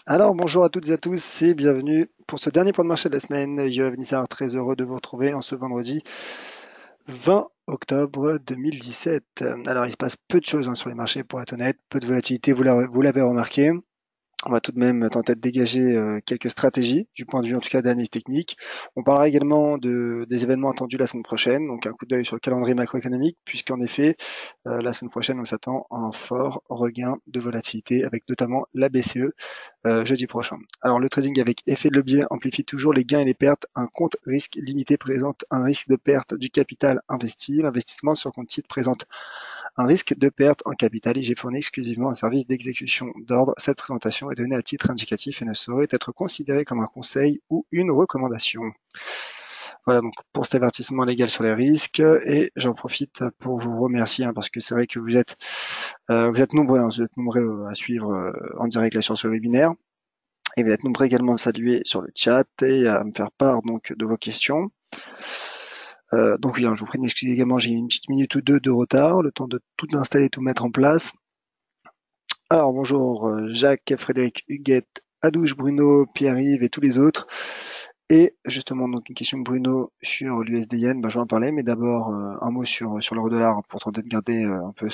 Alors bonjour à toutes et à tous et bienvenue pour ce dernier point de marché de la semaine. Yoav Nissar, très heureux de vous retrouver en ce vendredi 20 octobre 2017. Alors il se passe peu de choses sur les marchés pour être honnête, peu de volatilité, vous l'avez remarqué. On va tout de même tenter de dégager quelques stratégies, du point de vue en tout cas d'analyse technique. On parlera également des événements attendus la semaine prochaine, donc un coup d'œil sur le calendrier macroéconomique, puisqu'en effet, la semaine prochaine, on s'attend à un fort regain de volatilité, avec notamment la BCE jeudi prochain. Alors le trading avec effet de levier amplifie toujours les gains et les pertes. Un compte risque limité présente un risque de perte du capital investi. L'investissement sur compte titre présente un risque de perte en capital et j'ai fourni exclusivement un service d'exécution d'ordre. Cette présentation est donnée à titre indicatif et ne saurait être considérée comme un conseil ou une recommandation. Voilà donc pour cet avertissement légal sur les risques et j'en profite pour vous remercier parce que c'est vrai que vous êtes nombreux à suivre en direct là sur ce webinaire. Et vous êtes nombreux également à me saluer sur le chat et à me faire part donc de vos questions. Donc oui, je vous prie de m'excuser également, j'ai une petite minute ou deux de retard, le temps de tout installer, tout mettre en place. Alors bonjour Jacques, Frédéric, Huguette, Adouche, Bruno, Pierre-Yves et tous les autres. Et justement, donc une question de Bruno sur l'USD-Yen, je vais en parler, mais d'abord un mot sur l'euro-dollar pour tenter de garder un peu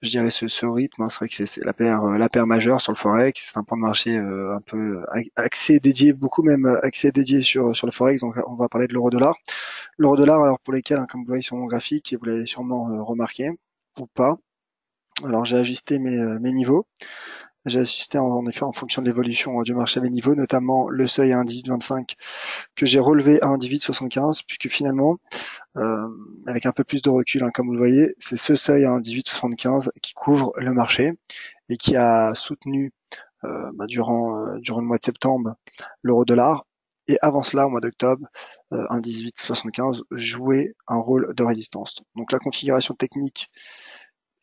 je dirais ce rythme. C'est vrai que c'est la paire majeure sur le forex. C'est un point de marché un peu axé dédié, beaucoup même axé dédié sur le forex. Donc on va parler de l'euro-dollar. L'euro-dollar, alors pour lesquels, comme vous voyez sur mon graphique, et vous l'avez sûrement remarqué ou pas. Alors j'ai ajusté mes niveaux. J'ai ajusté en effet en fonction de l'évolution du marché mes niveaux, notamment le seuil à 1,1825 que j'ai relevé à 1,1875, puisque finalement, euh, avec un peu plus de recul, comme vous le voyez, c'est ce seuil à 1,1875 qui couvre le marché et qui a soutenu durant le mois de septembre l'euro-dollar. Et avant cela, au mois d'octobre, 1,1875 jouait un rôle de résistance. Donc la configuration technique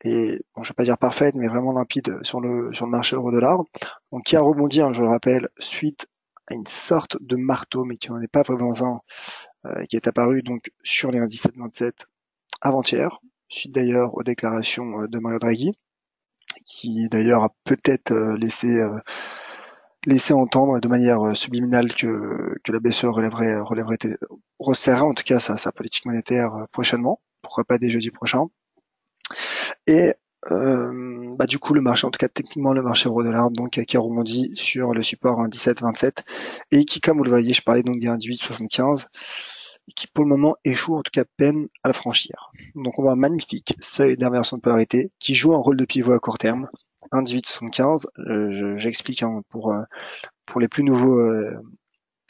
est, bon, je ne vais pas dire parfaite, mais vraiment limpide sur le marché euro-dollar. Donc qui a rebondi, je le rappelle, suite à une sorte de marteau, mais qui n'en est pas vraiment un, qui est apparu donc sur les 1,1727 avant-hier, suite d'ailleurs aux déclarations de Mario Draghi, qui d'ailleurs a peut-être laissé entendre de manière subliminale que la BCE resserrera en tout cas sa politique monétaire prochainement, pourquoi pas dès jeudi prochain. Et du coup, le marché, en tout cas techniquement, le marché euro-dollar, donc qui a rebondi sur le support 1,1727 et qui, comme vous le voyez, je parlais donc des 1,1875, qui pour le moment échoue, en tout cas peine à le franchir. Donc on voit un magnifique seuil d'inversion de polarité qui joue un rôle de pivot à court terme. 1,1875, j'explique pour les plus nouveaux,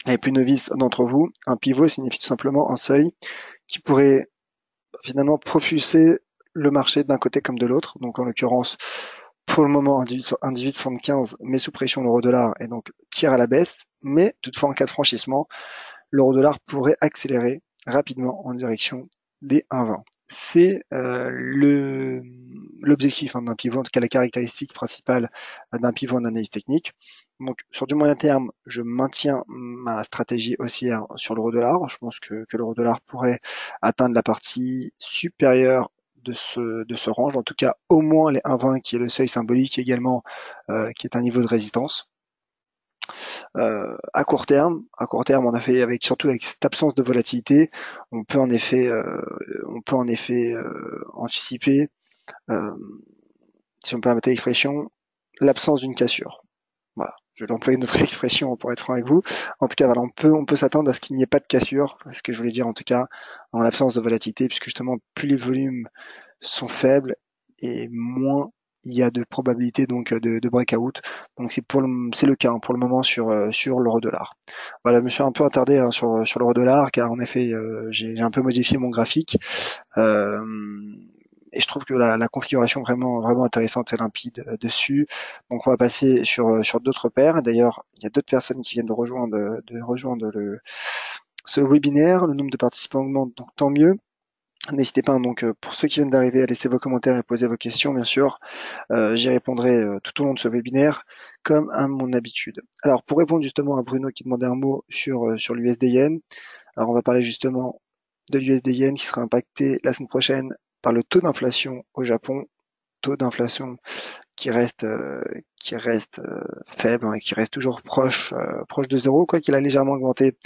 les plus novices d'entre vous, un pivot signifie tout simplement un seuil qui pourrait finalement propulser le marché d'un côté comme de l'autre. Donc en l'occurrence, pour le moment, 1,1875 met sous pression l'euro-dollar et donc tire à la baisse. Mais toutefois, en cas de franchissement, l'euro-dollar pourrait accélérer rapidement en direction des 1,20. C'est l'objectif d'un pivot, en tout cas la caractéristique principale d'un pivot en analyse technique. Donc sur du moyen terme, je maintiens ma stratégie haussière sur l'euro-dollar. Je pense que l'euro-dollar pourrait atteindre la partie supérieure de ce range, en tout cas au moins les 1,20 qui est le seuil symbolique également, qui est un niveau de résistance. À court terme, on a fait surtout avec cette absence de volatilité, on peut en effet, anticiper, euh, si on peut permettre l'expression, l'absence d'une cassure. Voilà. Je vais employer une autre expression pour être franc avec vous. En tout cas, voilà, on peut s'attendre à ce qu'il n'y ait pas de cassure, ce que je voulais dire en tout cas, en l'absence de volatilité, puisque justement, plus les volumes sont faibles et moins il y a de probabilité donc de breakout. Donc c'est le cas pour le moment sur l'euro-dollar. Voilà, je me suis un peu attardé sur l'euro-dollar car en effet j'ai un peu modifié mon graphique euh, et je trouve que la configuration vraiment vraiment intéressante et limpide dessus. Donc on va passer sur d'autres paires. D'ailleurs, il y a d'autres personnes qui viennent de rejoindre ce webinaire. Le nombre de participants augmente, donc tant mieux. N'hésitez pas, donc pour ceux qui viennent d'arriver, à laisser vos commentaires et poser vos questions, bien sûr. J'y répondrai tout au long de ce webinaire, comme à mon habitude. Alors, pour répondre justement à Bruno qui demandait un mot sur l'USD Yen, alors on va parler justement de l'USD Yen qui sera impacté la semaine prochaine par le taux d'inflation au Japon, taux d'inflation qui reste faible, hein, et qui reste toujours proche de zéro, quoi qu'il a légèrement augmenté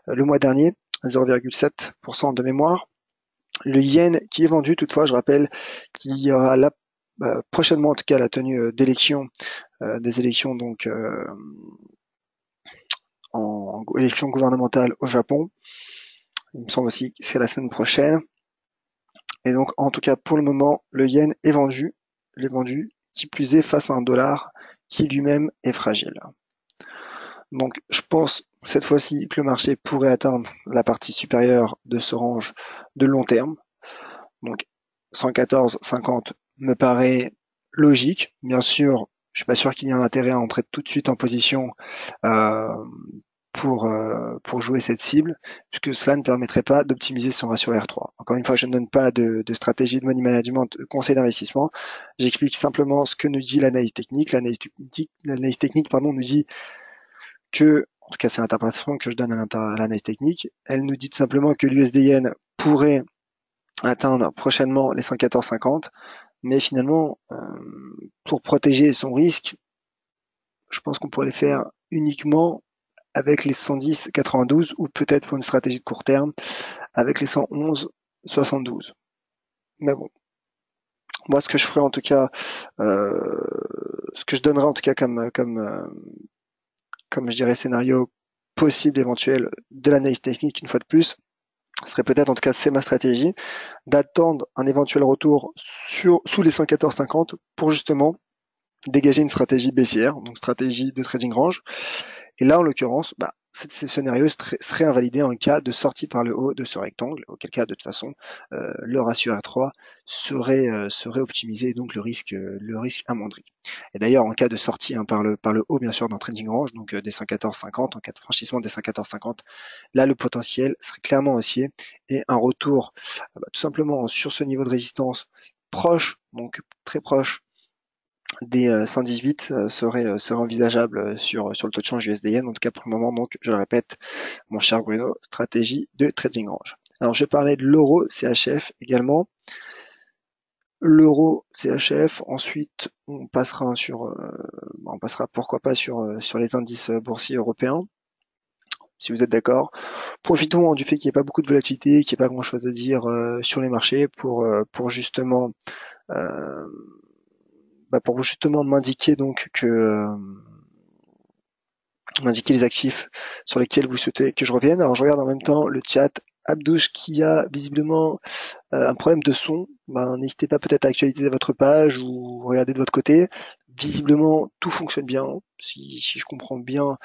le mois dernier, 0,7% de mémoire. Le yen qui est vendu, toutefois, je rappelle qu'il y aura là prochainement, en tout cas, la tenue d'élections, des élections donc en élection gouvernementale au Japon. Il me semble aussi que c'est la semaine prochaine. Et donc, en tout cas, pour le moment, le yen est vendu. Il est vendu, qui plus est, face à un dollar qui lui-même est fragile. Donc, je pense cette fois-ci que le marché pourrait atteindre la partie supérieure de ce range de long terme. Donc, 114,50 me paraît logique. Bien sûr, je suis pas sûr qu'il y ait un intérêt à entrer tout de suite en position euh, pour jouer cette cible, puisque cela ne permettrait pas d'optimiser son ratio R3. Encore une fois, je ne donne pas de stratégie de money management, de conseil d'investissement. J'explique simplement ce que nous dit l'analyse technique. L'analyse technique, pardon, nous dit que, en tout cas, c'est l'interprétation que je donne à l'analyse technique. Elle nous dit tout simplement que l'USD-Yen pourrait atteindre prochainement les 114,50, mais finalement, pour protéger son risque, je pense qu'on pourrait le faire uniquement avec les 110,92 ou peut-être pour une stratégie de court terme avec les 111,72. Mais bon, moi ce que je ferai en tout cas, ce que je donnerai en tout cas comme je dirais scénario possible éventuel de l'analyse technique une fois de plus, serait peut-être, en tout cas c'est ma stratégie, d'attendre un éventuel retour sous les 114,50 pour justement dégager une stratégie baissière, donc stratégie de trading range. Et là, en l'occurrence, ce scénario serait invalidé en cas de sortie par le haut de ce rectangle, auquel cas, de toute façon, le ratio R3 serait optimisé, et donc le risque amoindri. Et d'ailleurs, en cas de sortie par le haut, bien sûr, d'un trading range, donc des 114,50, en cas de franchissement des 114,50, là, le potentiel serait clairement haussier, et un retour tout simplement sur ce niveau de résistance proche, donc très proche des 118 serait envisageable sur le taux de change USD-Yen. En tout cas pour le moment, donc je le répète, mon cher Bruno, stratégie de trading range. Alors je parlais de l'euro CHF également. L'euro CHF, ensuite on passera pourquoi pas sur les indices boursiers européens, si vous êtes d'accord. Profitons du fait qu'il n'y ait pas beaucoup de volatilité, qu'il n'y ait pas grand chose à dire sur les marchés pour justement m'indiquer donc m'indiquer les actifs sur lesquels vous souhaitez que je revienne. Alors je regarde en même temps le chat. Abdouche qui a visiblement un problème de son, n'hésitez pas peut-être à actualiser votre page ou regarder de votre côté. Visiblement tout fonctionne bien, si je comprends bien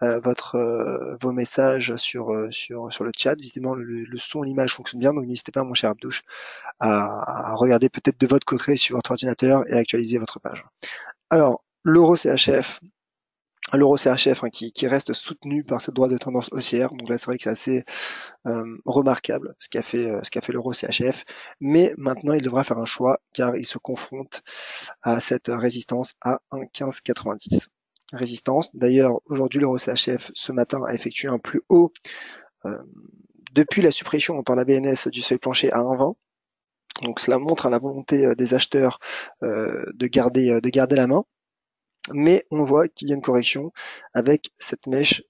vos messages sur le chat. Visiblement le son et l'image fonctionnent bien, donc n'hésitez pas mon cher Abdouche à regarder peut-être de votre côté sur votre ordinateur et à actualiser votre page. Alors l'euro CHF, qui reste soutenu par cette droite de tendance haussière. Donc là, c'est vrai que c'est assez remarquable ce qu'a fait l'euro CHF. Mais maintenant, il devra faire un choix car il se confronte à cette résistance à 1,1590. Résistance. D'ailleurs, aujourd'hui, l'euro CHF ce matin a effectué un plus haut depuis la suppression par la BNS du seuil plancher à 1,20. Donc cela montre la volonté des acheteurs de garder la main. Mais on voit qu'il y a une correction avec cette mèche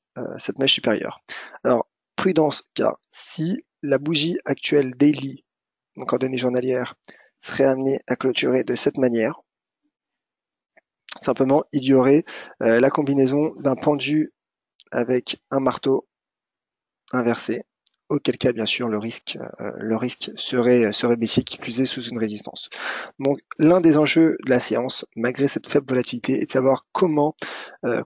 supérieure. Alors, prudence, car si la bougie actuelle daily, donc en données journalières, serait amenée à clôturer de cette manière, simplement, il y aurait la combinaison d'un pendu avec un marteau inversé, auquel cas, bien sûr, le risque serait baissier, qui plus est sous une résistance. Donc, l'un des enjeux de la séance, malgré cette faible volatilité, est de savoir comment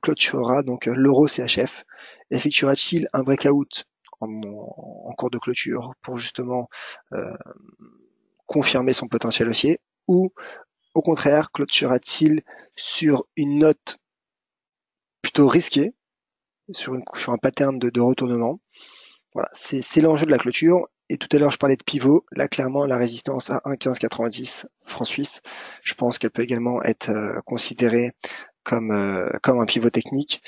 clôturera donc l'euro CHF. Effectuera-t-il un breakout en cours de clôture pour justement confirmer son potentiel haussier, ou au contraire, clôturera-t-il sur une note plutôt risquée, sur un pattern de retournement? Voilà, c'est l'enjeu de la clôture. Et tout à l'heure, je parlais de pivot. Là, clairement, la résistance à 1,1590 francs suisses, je pense qu'elle peut également être considérée comme un pivot technique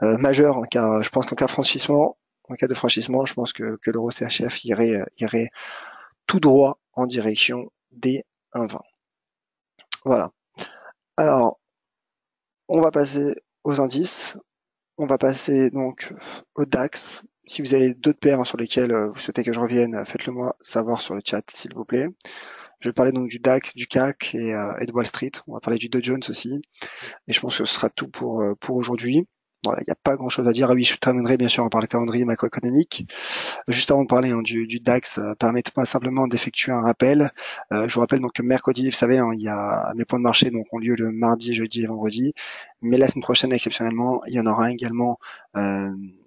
majeur, car je pense en cas de franchissement, je pense que l'euro CHF irait tout droit en direction des 1,20. Voilà. Alors, On va passer aux indices. On va passer donc au DAX. Si vous avez d'autres paires sur lesquelles vous souhaitez que je revienne, faites-le moi savoir sur le chat, s'il vous plaît. Je vais parler donc du DAX, du CAC et de Wall Street. On va parler du Dow Jones aussi. Et je pense que ce sera tout pour aujourd'hui. Voilà, il n'y a pas grand-chose à dire. Ah oui, je terminerai bien sûr par le calendrier macroéconomique. Juste avant de parler du DAX, permettez-moi simplement d'effectuer un rappel. Je vous rappelle donc que mercredi, vous savez, il y a mes points de marché donc ont lieu le mardi, jeudi et vendredi. Mais la semaine prochaine, exceptionnellement, il y en aura également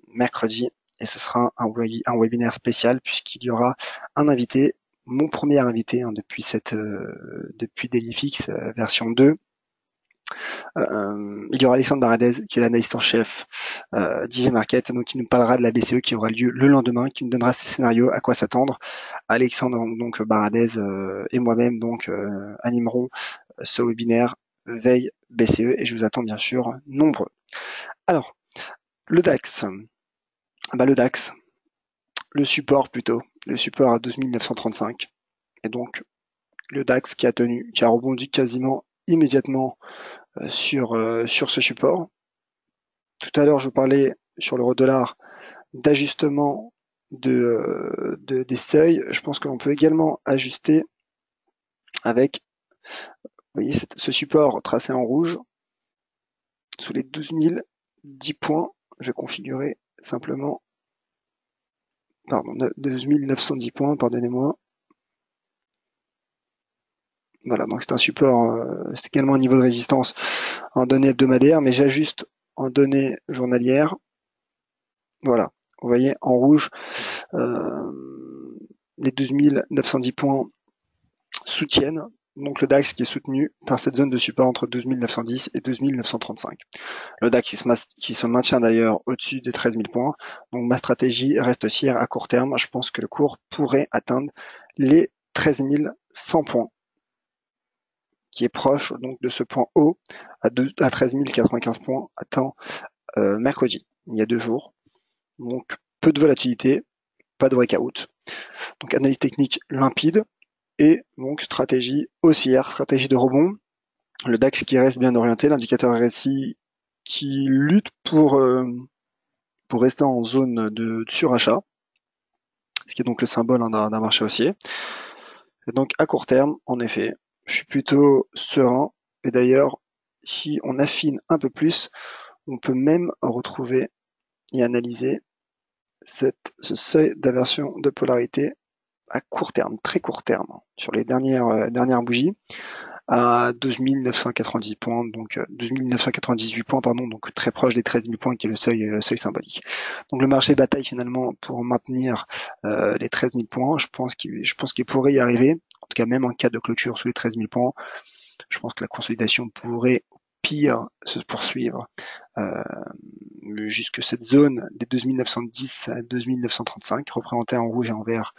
mercredi. Et ce sera un webinaire spécial puisqu'il y aura un invité, mon premier invité depuis DailyFix version 2. Il y aura Alexandre Baradez, qui est l'analyste en chef d'IG Market, donc qui nous parlera de la BCE qui aura lieu le lendemain, qui nous donnera ses scénarios, à quoi s'attendre. Alexandre donc Baradez et moi-même donc animerons ce webinaire veille BCE et je vous attends bien sûr nombreux. Alors, le DAX, le support plutôt, le support à 12 935 et donc le DAX qui a rebondi quasiment immédiatement sur ce support. Tout à l'heure, je vous parlais sur l'euro-dollar d'ajustement des seuils. Je pense que l'on peut également ajuster avec, vous voyez, ce support tracé en rouge sous les 12 010 points. Je vais configurer simplement, pardon, 12 910 points, pardonnez-moi. Voilà, donc c'est un support, c'est également un niveau de résistance en données hebdomadaires, mais j'ajuste en données journalières. Voilà, vous voyez en rouge les 12 910 points soutiennent donc le DAX qui est soutenu par cette zone de support entre 12 910 et 12 935. Le DAX qui se maintient d'ailleurs au-dessus des 13 000 points. Donc ma stratégie reste haussière à court terme. Je pense que le cours pourrait atteindre les 13 100 points, qui est proche donc de ce point haut à 13 095 points atteint mercredi, il y a 2 jours. Donc peu de volatilité, pas de breakout. Donc analyse technique limpide et donc stratégie haussière, stratégie de rebond. Le DAX qui reste bien orienté, l'indicateur RSI qui lutte pour rester en zone de surachat, ce qui est donc le symbole d'un marché haussier. Et donc à court terme, en effet, je suis plutôt serein. Et d'ailleurs, si on affine un peu plus, on peut même retrouver et analyser ce seuil d'inversion de polarité à court terme, très court terme, sur les dernières bougies, à 12 990 points, donc 12 998 points, pardon, donc très proche des 13 000 points qui est le seuil symbolique. Donc le marché bataille finalement pour maintenir les 13 000 points. Je pense qu'il pourrait y arriver, en tout cas même en cas de clôture sous les 13 000 points. Je pense que la consolidation pourrait pire se poursuivre jusque cette zone des 12 910 à 12 935 représentée en rouge et en vert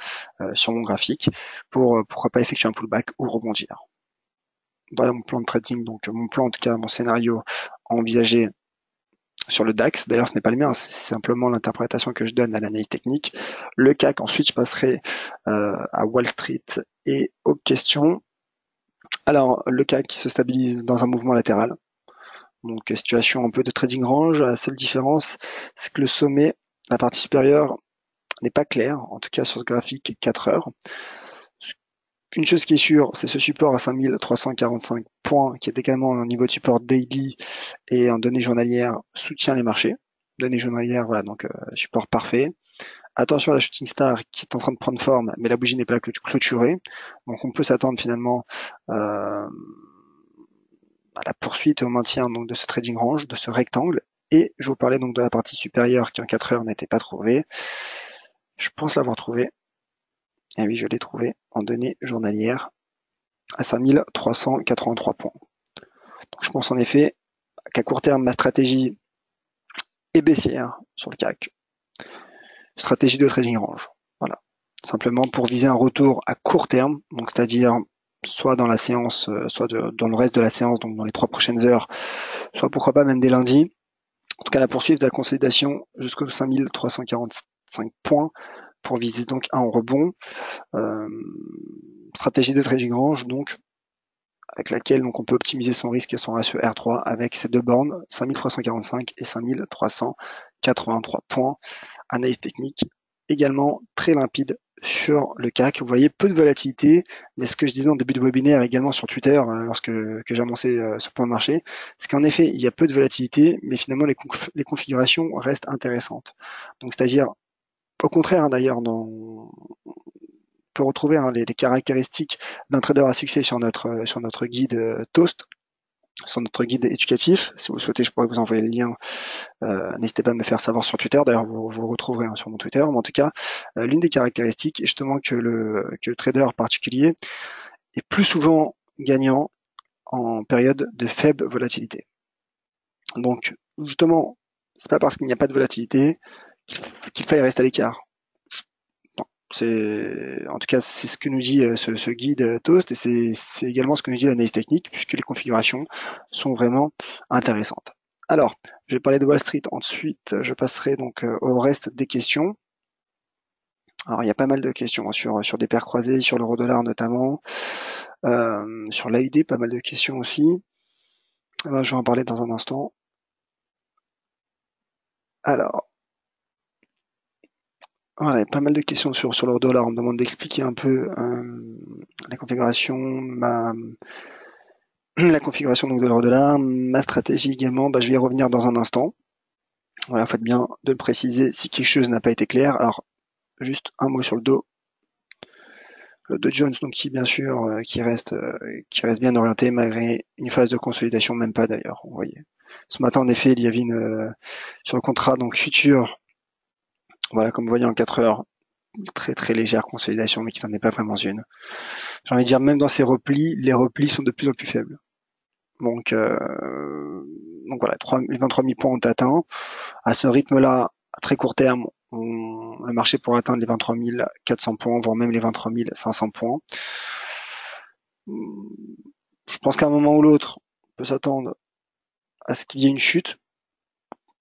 sur mon graphique pour pourquoi pas effectuer un pullback ou rebondir. Voilà mon plan de trading, donc mon plan, en tout cas mon scénario envisagé sur le DAX. D'ailleurs, ce n'est pas le mien, c'est simplement l'interprétation que je donne à l'analyse technique. Le CAC, ensuite, je passerai à Wall Street et aux questions. Alors, le CAC qui se stabilise dans un mouvement latéral. Donc, situation un peu de trading range. La seule différence, c'est que le sommet, la partie supérieure, n'est pas claire, en tout cas sur ce graphique 4 heures. Une chose qui est sûre, c'est ce support à 5345 points, qui est également un niveau de support daily et en données journalières soutient les marchés. Données journalières, voilà, donc support parfait. Attention à la shooting star qui est en train de prendre forme, mais la bougie n'est pas clôturée. Donc on peut s'attendre finalement à la poursuite et au maintien donc, de ce trading range, de ce rectangle. Et je vous parlais donc de la partie supérieure qui en 4 heures n'était pas trouvée. Je pense l'avoir trouvée. Et oui, je l'ai trouvé en données journalières à 5383 points. Donc je pense en effet qu'à court terme, ma stratégie est baissière sur le CAC. Stratégie de trading range. Voilà. Simplement pour viser un retour à court terme, donc c'est-à-dire soit dans la séance, soit dans le reste de la séance, donc dans les 3 prochaines heures, soit pourquoi pas même dès lundi. En tout cas, la poursuite de la consolidation jusqu'aux 5345 points pour viser donc un rebond. Stratégie de trading range, donc avec laquelle donc on peut optimiser son risque et son ratio R3 avec ces deux bornes, 5345 et 5383 points. Analyse technique également très limpide sur le CAC. Vous voyez peu de volatilité, mais ce que je disais en début de webinaire également sur Twitter, lorsque j'ai annoncé ce point de marché, c'est qu'en effet, il y a peu de volatilité, mais finalement les configurations restent intéressantes. Donc c'est-à-dire, au contraire d'ailleurs, on peut retrouver les caractéristiques d'un trader à succès sur notre guide Toast, sur notre guide éducatif. Si vous le souhaitez, je pourrais vous envoyer le lien. N'hésitez pas à me faire savoir sur Twitter. D'ailleurs, vous le retrouverez sur mon Twitter. Mais en tout cas, l'une des caractéristiques est justement que le trader particulier est plus souvent gagnant en période de faible volatilité. Donc, justement, c'est pas parce qu'il n'y a pas de volatilité qu'il faille rester à l'écart. En tout cas, c'est ce que nous dit ce guide Toast, et c'est également ce que nous dit l'analyse technique, puisque les configurations sont vraiment intéressantes. Alors, je vais parler de Wall Street, ensuite je passerai donc au reste des questions. Alors, il y a pas mal de questions sur des paires croisées, sur l'euro-dollar notamment, sur l'AUD, pas mal de questions aussi. Alors, je vais en parler dans un instant. Alors, voilà, il y a pas mal de questions sur l'euro-dollar. On me demande d'expliquer un peu la configuration, la configuration donc de l'euro-dollar, ma stratégie également, je vais y revenir dans un instant. Voilà, faites bien de le préciser si quelque chose n'a pas été clair. Alors, juste un mot sur le Dow. Le Dow Jones, donc qui bien sûr, qui reste bien orienté malgré une phase de consolidation, même pas d'ailleurs, vous voyez. Ce matin, en effet, il y avait sur le contrat donc futur, voilà, comme vous voyez en 4 heures, très très légère consolidation, mais qui n'en est pas vraiment une. J'ai envie de dire, même dans ces replis, les replis sont de plus en plus faibles. Donc voilà, 23 000 points ont atteint. À ce rythme-là, à très court terme, le marché pourrait atteindre les 23 400 points, voire même les 23 500 points. Je pense qu'à un moment ou l'autre, on peut s'attendre à ce qu'il y ait une chute.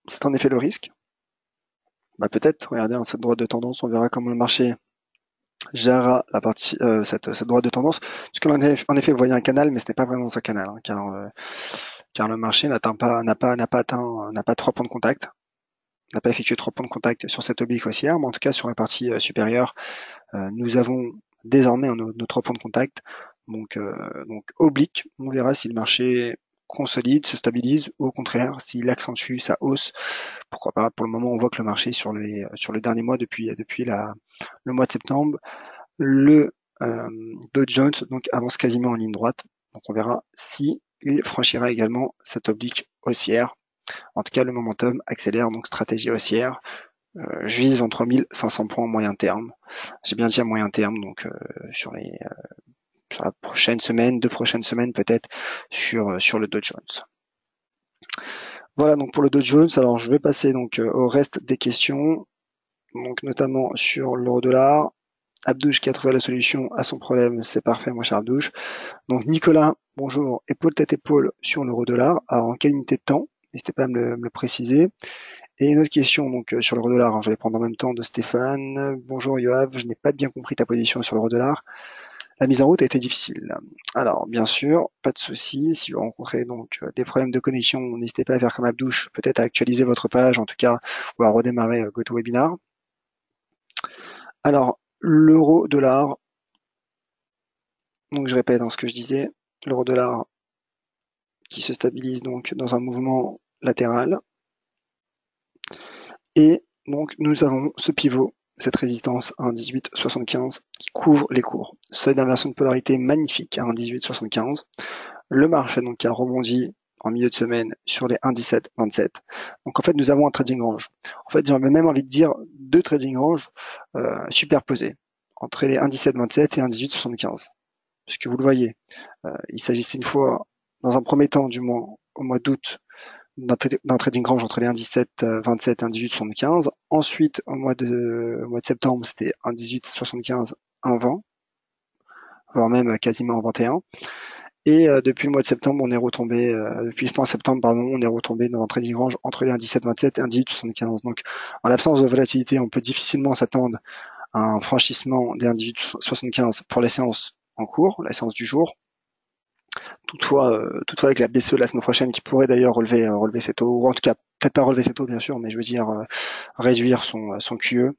C'est en effet le risque. Peut-être, regardez, cette droite de tendance, on verra comment le marché gérera la partie, cette droite de tendance, puisque en effet, vous voyez un canal, mais ce n'est pas vraiment un canal, hein, car le marché n'a pas 3 points de contact, n'a pas effectué 3 points de contact sur cette oblique haussière, mais en tout cas sur la partie supérieure, nous avons désormais nos 3 points de contact, donc oblique. On verra si le marché consolide, se stabilise, ou au contraire, s'il accentue sa hausse. Pourquoi pas. Pour le moment, on voit que le marché sur le dernier mois, depuis le mois de septembre, le Dow Jones donc avance quasiment en ligne droite. Donc on verra si il franchira également cette oblique haussière. En tout cas, le momentum accélère, donc stratégie haussière. Je vise 23 500 points en moyen terme. J'ai bien dit à moyen terme, donc sur la prochaine semaine, 2 prochaines semaines peut-être, sur le Dow Jones. Voilà donc pour le Dow Jones. Alors je vais passer donc au reste des questions, donc notamment sur l'euro-dollar. Abdouche qui a trouvé la solution à son problème, c'est parfait mon cher Abdouche. Donc Nicolas, bonjour, épaule tête épaule sur l'euro-dollar. Alors en quelle unité de temps? N'hésitez pas à me le préciser. Et une autre question donc sur l'euro-dollar, je vais prendre en même temps de Stéphane. Bonjour Yoav, je n'ai pas bien compris ta position sur l'euro-dollar. La mise en route a été difficile. Alors bien sûr, pas de souci. Si vous rencontrez donc des problèmes de connexion, n'hésitez pas à faire comme Abdouche, peut-être à actualiser votre page, en tout cas, ou à redémarrer GoToWebinar. Alors l'euro-dollar, donc je répète ce que je disais, l'euro-dollar qui se stabilise donc dans un mouvement latéral. Et donc nous avons ce pivot, cette résistance à 1,1875 qui couvre les cours. Seuil d'inversion de polarité magnifique à 1,1875. Le marché donc qui a rebondi en milieu de semaine sur les 1,1727. Donc en fait nous avons un trading range. En fait j'aurais même envie de dire 2 trading ranges superposés entre les 1,1727 et 1,1875. Puisque vous le voyez, il s'agissait une fois, dans un premier temps du moins, au mois d'août, d'un trading range entre les 1,1727 et 1,1875. Ensuite, au mois de septembre, c'était 1,1875, 1,20, voire même quasiment 21. Et depuis le mois de septembre, on est retombé, depuis fin septembre, on est retombé dans un trading range entre les 1,1727 et 1,1875. Donc, en l'absence de volatilité, on peut difficilement s'attendre à un franchissement des 1,1875 pour la séance en cours, la séance du jour. toutefois avec la BCE la semaine prochaine qui pourrait d'ailleurs relever ses taux, ou en tout cas peut-être pas relever ses taux bien sûr, mais je veux dire réduire son QE,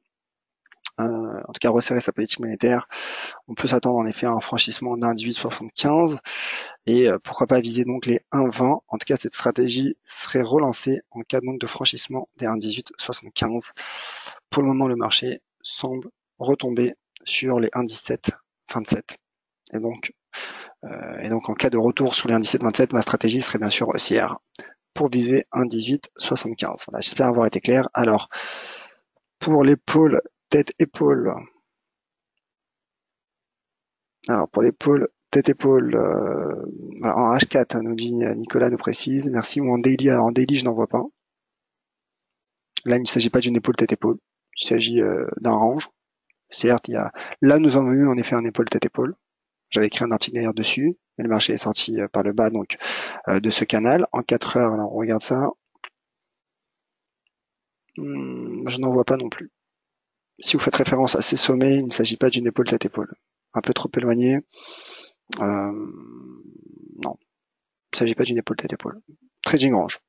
en tout cas resserrer sa politique monétaire, on peut s'attendre en effet à un franchissement d'un 18,75 et pourquoi pas viser donc les 1,20. En tout cas, cette stratégie serait relancée en cas donc de franchissement des 1,1875. Pour le moment, le marché semble retomber sur les 1,1727. Et donc en cas de retour sous les 1,1727, ma stratégie serait bien sûr haussière pour viser 1,1875. Voilà, j'espère avoir été clair. Alors, pour l'épaule tête-épaule, alors pour l'épaule tête-épaule, en H4, nous dit Nicolas, nous précise. Merci. Ou en daily. Alors en daily, je n'en vois pas. Là, il ne s'agit pas d'une épaule tête-épaule. Il s'agit d'un range. Certes, là, nous avons eu en effet un épaule tête-épaule. J'avais écrit un article d'ailleurs dessus. Mais le marché est sorti par le bas donc de ce canal. En 4 heures, alors on regarde ça. Je n'en vois pas non plus. Si vous faites référence à ces sommets, il ne s'agit pas d'une épaule tête-épaule. Un peu trop éloigné. Non, il ne s'agit pas d'une épaule tête-épaule. Trading range.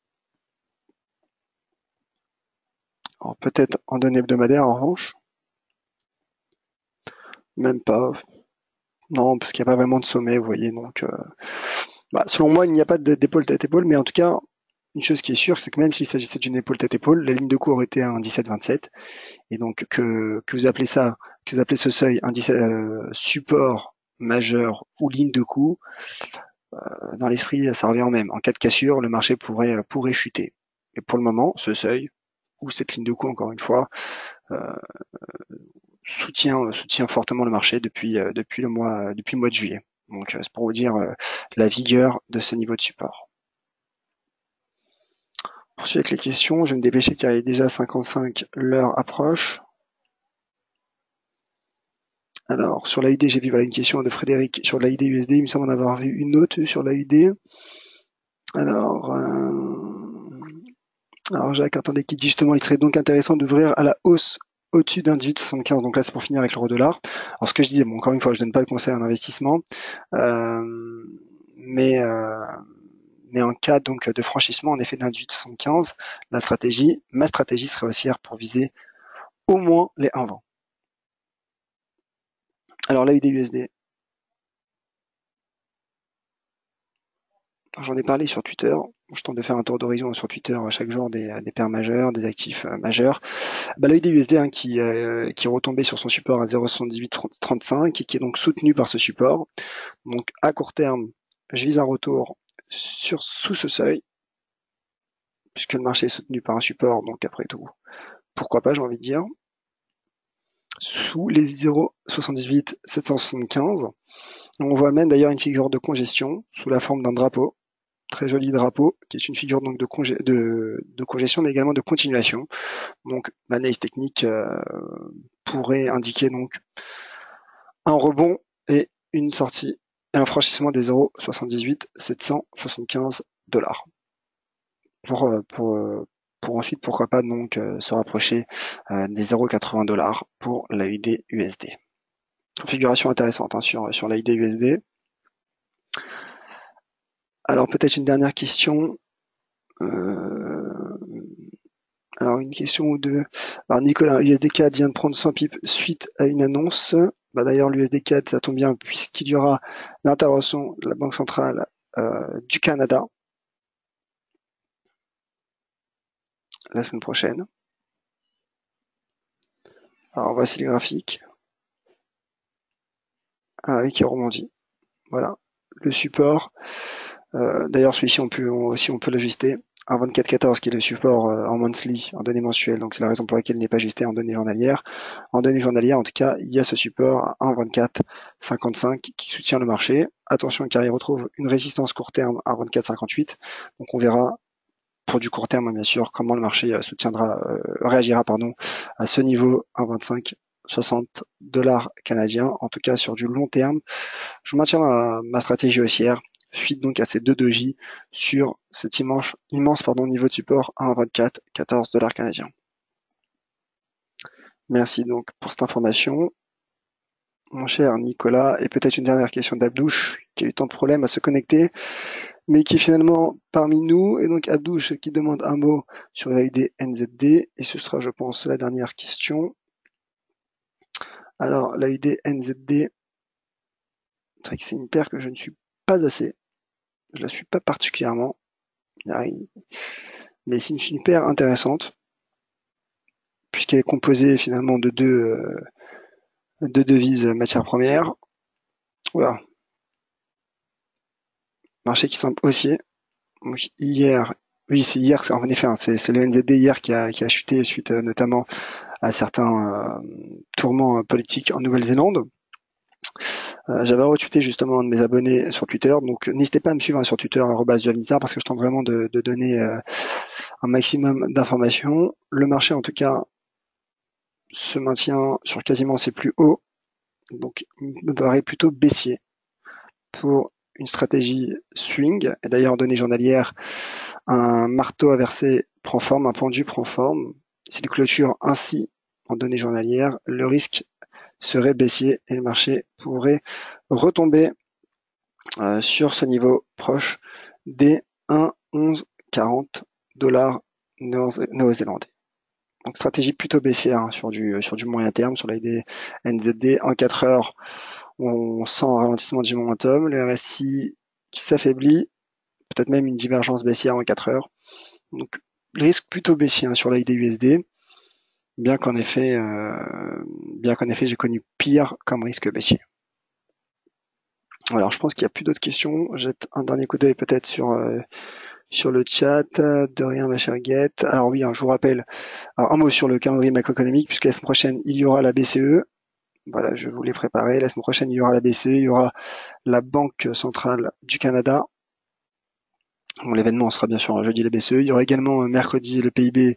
Alors peut-être en données hebdomadaires en revanche. Même pas. Non, parce qu'il n'y a pas vraiment de sommet, vous voyez. Donc, selon moi, il n'y a pas d'épaule tête-épaule, mais en tout cas, une chose qui est sûre, c'est que même s'il s'agissait d'une épaule tête-épaule, la ligne de cours était à un 17,27. Et donc que vous appelez ce seuil un support majeur ou ligne de coup, dans l'esprit, ça revient au même. En cas de cassure, le marché pourrait chuter. Et pour le moment, ce seuil ou cette ligne de coup, encore une fois, soutient fortement le marché depuis le mois de juillet. Donc c'est pour vous dire la vigueur de ce niveau de support. Poursuivre avec les questions, je vais me dépêcher car il est déjà 55, l'heure approche. Alors sur l'AUD, j'ai vu une question de Frédéric sur l'AUD USD, il me semble en avoir vu une autre sur l'AUD. Alors Jacques, attendez, qui dit justement il serait donc intéressant d'ouvrir à la hausse au-dessus d'un 18,75. Donc là, c'est pour finir avec l'euro-dollar. Alors ce que je disais, encore une fois, je donne pas de conseil en investissement, mais en cas donc de franchissement, en effet, d'un 18,75, ma stratégie serait haussière pour viser au moins les 1,20. Alors l'AUD USD. J'en ai parlé sur Twitter. Je tente de faire un tour d'horizon sur Twitter chaque jour des paires majeures, des actifs majeurs. L'AUD USD qui est retombé sur son support à 0,7835 et qui est donc soutenu par ce support. Donc à court terme, je vise un retour sous ce seuil, puisque le marché est soutenu par un support, donc après tout, pourquoi pas, j'ai envie de dire. Sous les 0,78,775. On voit même d'ailleurs une figure de congestion sous la forme d'un drapeau. Très joli drapeau, qui est une figure donc de congestion, mais également de continuation. Donc l'analyse technique pourrait indiquer donc un rebond et une sortie et un franchissement des 0,78,775 $. Pour ensuite, pourquoi pas donc se rapprocher des 0,80 $ pour l'AUD USD. Configuration intéressante sur l'AUD USD. Alors peut-être une dernière question. Alors une question ou deux. Alors Nicolas, USD-CAD vient de prendre 100 pips suite à une annonce. D'ailleurs l'USD-CAD ça tombe bien puisqu'il y aura l'intervention de la Banque centrale du Canada la semaine prochaine. Alors voici le graphique. Qui rebondit. Voilà. Le support. D'ailleurs celui-ci on peut l'ajuster. 1,2414 qui est le support en monthly, en données mensuelles, donc c'est la raison pour laquelle il n'est pas ajusté en données journalières. En données journalières, en tout cas, il y a ce support à 1,2455 qui soutient le marché. Attention car il retrouve une résistance court terme à 1,2458. Donc on verra pour du court terme, bien sûr, comment le marché réagira à ce niveau 1,2560 $ canadiens. En tout cas, sur du long terme, je maintiens ma stratégie haussière suite donc à ces deux doji sur cet immense niveau de support à 1,2414 $ canadiens. Merci donc pour cette information. mon cher Nicolas. Et peut-être une dernière question d'Abdouche, qui a eu tant de problèmes à se connecter, mais qui est finalement parmi nous. Et donc Abdouche qui demande un mot sur l'AUD NZD. Et ce sera, je pense, la dernière question. Alors, l'AUD NZD, c'est vrai que c'est une paire que je ne suis pas assez. Je la suis pas particulièrement. Mais c'est une paire intéressante, puisqu'elle est composée finalement de deux devises matières premières. Voilà. Marché qui semble haussier. Donc, hier, oui, c'est hier, en effet, hein, c'est le NZD hier qui a chuté suite notamment à certains tourments politiques en Nouvelle-Zélande. J'avais retweeté justement un de mes abonnés sur Twitter, donc n'hésitez pas à me suivre sur Twitter @Juavisar parce que je tente vraiment de donner un maximum d'informations. Le marché en tout cas se maintient sur quasiment ses plus hauts, donc il me paraît plutôt baissier pour une stratégie swing. Et d'ailleurs, données journalières, un marteau inversé prend forme, un pendu prend forme. S'il clôture ainsi en données journalières, le risque serait baissier et le marché pourrait retomber sur ce niveau proche des 1,1140 dollars néo-zélandais. Donc stratégie plutôt baissière hein, sur du moyen terme, sur la NZD en 4 heures. On sent un ralentissement du momentum, le RSI qui s'affaiblit, peut-être même une divergence baissière en 4 heures. Donc le risque plutôt baissier hein, sur l'AID USD, bien qu'en effet, j'ai connu pire comme risque baissier. Alors je pense qu'il n'y a plus d'autres questions. Jette un dernier coup d'œil peut-être sur le chat. De rien ma chère Guette. Alors oui, hein, je vous rappelle, alors, un mot sur le calendrier macroéconomique, puisque la semaine prochaine il y aura la BCE. Voilà, je vous l'ai préparé. La semaine prochaine, il y aura la BCE, il y aura la Banque centrale du Canada. Bon, l'événement sera bien sûr jeudi la BCE. Il y aura également mercredi le PIB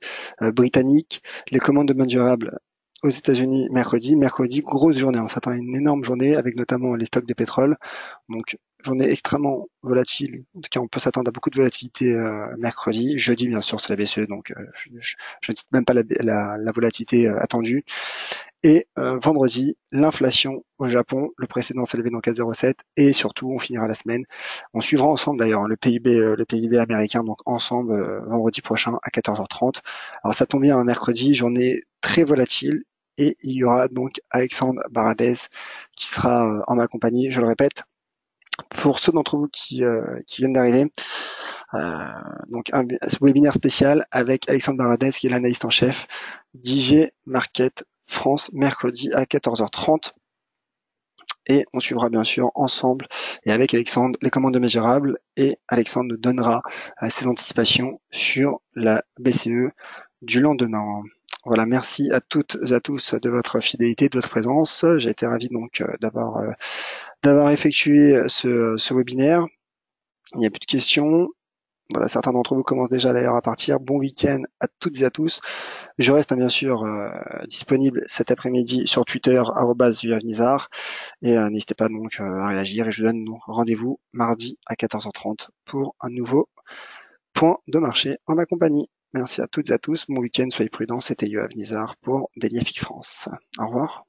britannique, les commandes de biens durables aux États-Unis mercredi. Mercredi, grosse journée. On s'attend à une énorme journée avec notamment les stocks de pétrole. Donc, journée extrêmement volatile. En tout cas, on peut s'attendre à beaucoup de volatilité mercredi. Jeudi, bien sûr, c'est la BCE, donc je ne cite même pas la volatilité attendue. Et vendredi, l'inflation au Japon, le précédent s'est levé donc à 0,7 et surtout on finira la semaine. On suivra ensemble d'ailleurs le PIB américain donc ensemble vendredi prochain à 14h30. Alors ça tombe bien un mercredi, journée très volatile et il y aura donc Alexandre Baradez qui sera en ma compagnie, je le répète. Pour ceux d'entre vous qui viennent d'arriver, donc un webinaire spécial avec Alexandre Baradez qui est l'analyste en chef d'IG Market France mercredi à 14h30 et on suivra bien sûr ensemble et avec Alexandre les commandes mesurables et Alexandre nous donnera ses anticipations sur la BCE du lendemain. Voilà, merci à toutes et à tous de votre fidélité, de votre présence. J'ai été ravi donc d'avoir effectué ce webinaire. Il n'y a plus de questions. Voilà, certains d'entre vous commencent déjà d'ailleurs à partir. Bon week-end à toutes et à tous. Je reste bien sûr disponible cet après-midi sur Twitter @Juavisar et n'hésitez pas donc à réagir et je vous donne rendez-vous mardi à 14h30 pour un nouveau point de marché en ma compagnie. Merci à toutes et à tous. Bon week-end, soyez prudents. C'était Juavisar pour Daily FX France. Au revoir.